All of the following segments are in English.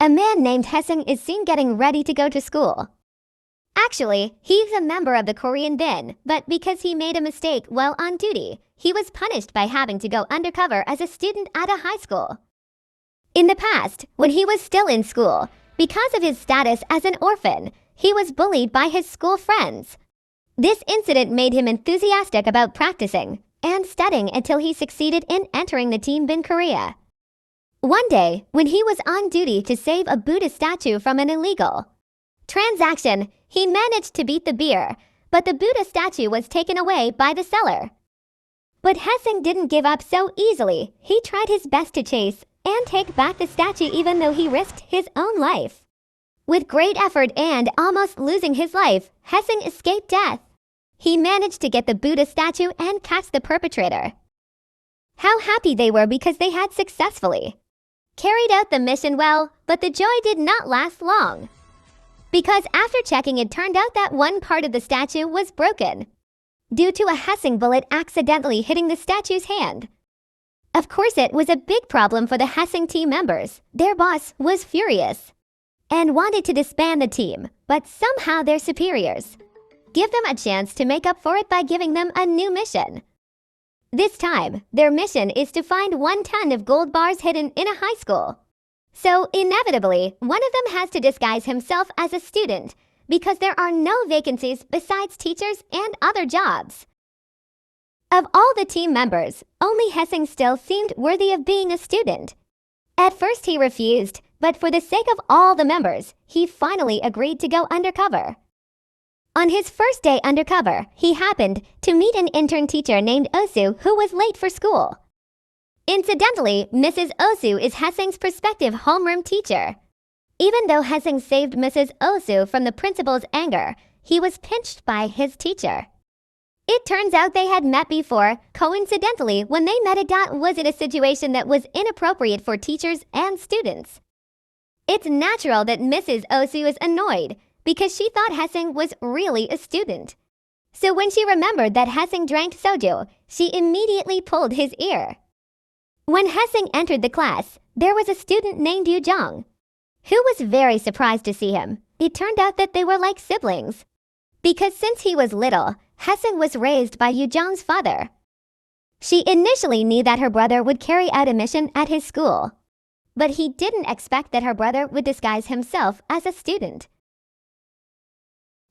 A man named Hesing is seen getting ready to go to school. Actually, he's a member of the Korean bin, but because he made a mistake while on duty, he was punished by having to go undercover as a student at a high school. In the past, when he was still in school, because of his status as an orphan, he was bullied by his school friends. This incident made him enthusiastic about practicing and studying until he succeeded in entering the Team Bin Korea. One day, when he was on duty to save a Buddha statue from an illegal transaction, he managed to beat the beer, but the Buddha statue was taken away by the seller. But Hesing didn't give up so easily. He tried his best to chase and take back the statue even though he risked his own life. With great effort and almost losing his life, Hesing escaped death. He managed to get the Buddha statue and catch the perpetrator. How happy they were because they had successfully carried out the mission well, but the joy did not last long. Because after checking, it turned out that one part of the statue was broken due to a Hesing bullet accidentally hitting the statue's hand. Of course, it was a big problem for the Hesing team members. Their boss was furious and wanted to disband the team, but somehow their superiors give them a chance to make up for it by giving them a new mission. This time, their mission is to find 1 ton of gold bars hidden in a high school. So, inevitably, one of them has to disguise himself as a student because there are no vacancies besides teachers and other jobs. Of all the team members, only Hesing still seemed worthy of being a student. At first he refused, but for the sake of all the members, he finally agreed to go undercover. On his first day undercover, he happened to meet an intern teacher named Osu who was late for school. Incidentally, Mrs. Osu is Hesing's prospective homeroom teacher. Even though Hesing saved Mrs. Osu from the principal's anger, he was pinched by his teacher. It turns out they had met before. Coincidentally, when they met, it was in a situation that was inappropriate for teachers and students. It's natural that Mrs. Osu is annoyed because she thought Hesing was really a student. So when she remembered that Hesing drank soju, she immediately pulled his ear. When Hesing entered the class, there was a student named Yoo-jung, who was very surprised to see him. It turned out that they were like siblings, because since he was little, Hesing was raised by Yoo-jung's father. She initially knew that her brother would carry out a mission at his school, but he didn't expect that her brother would disguise himself as a student.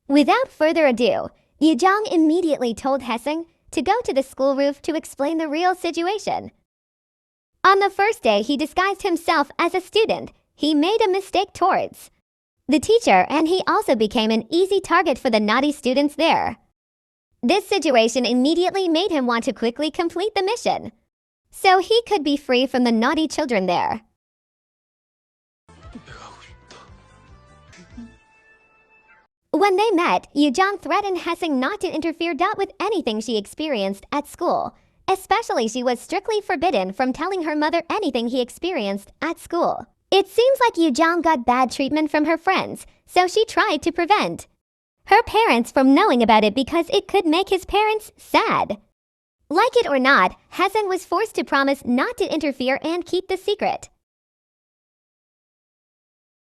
Without further ado, Yoo-jung immediately told Hesing to go to the school roof to explain the real situation. On the first day, he disguised himself as a student he made a mistake towards the teacher, and he also became an easy target for the naughty students there. This situation immediately made him want to quickly complete the mission, so he could be free from the naughty children there. When they met, Yoo-jung threatened Hesing not to interfere with anything she experienced at school. Especially, she was strictly forbidden from telling her mother anything he experienced at school. It seems like Yoo-jung got bad treatment from her friends, so she tried to prevent her parents from knowing about it because it could make his parents sad. Like it or not, Hesing was forced to promise not to interfere and keep the secret.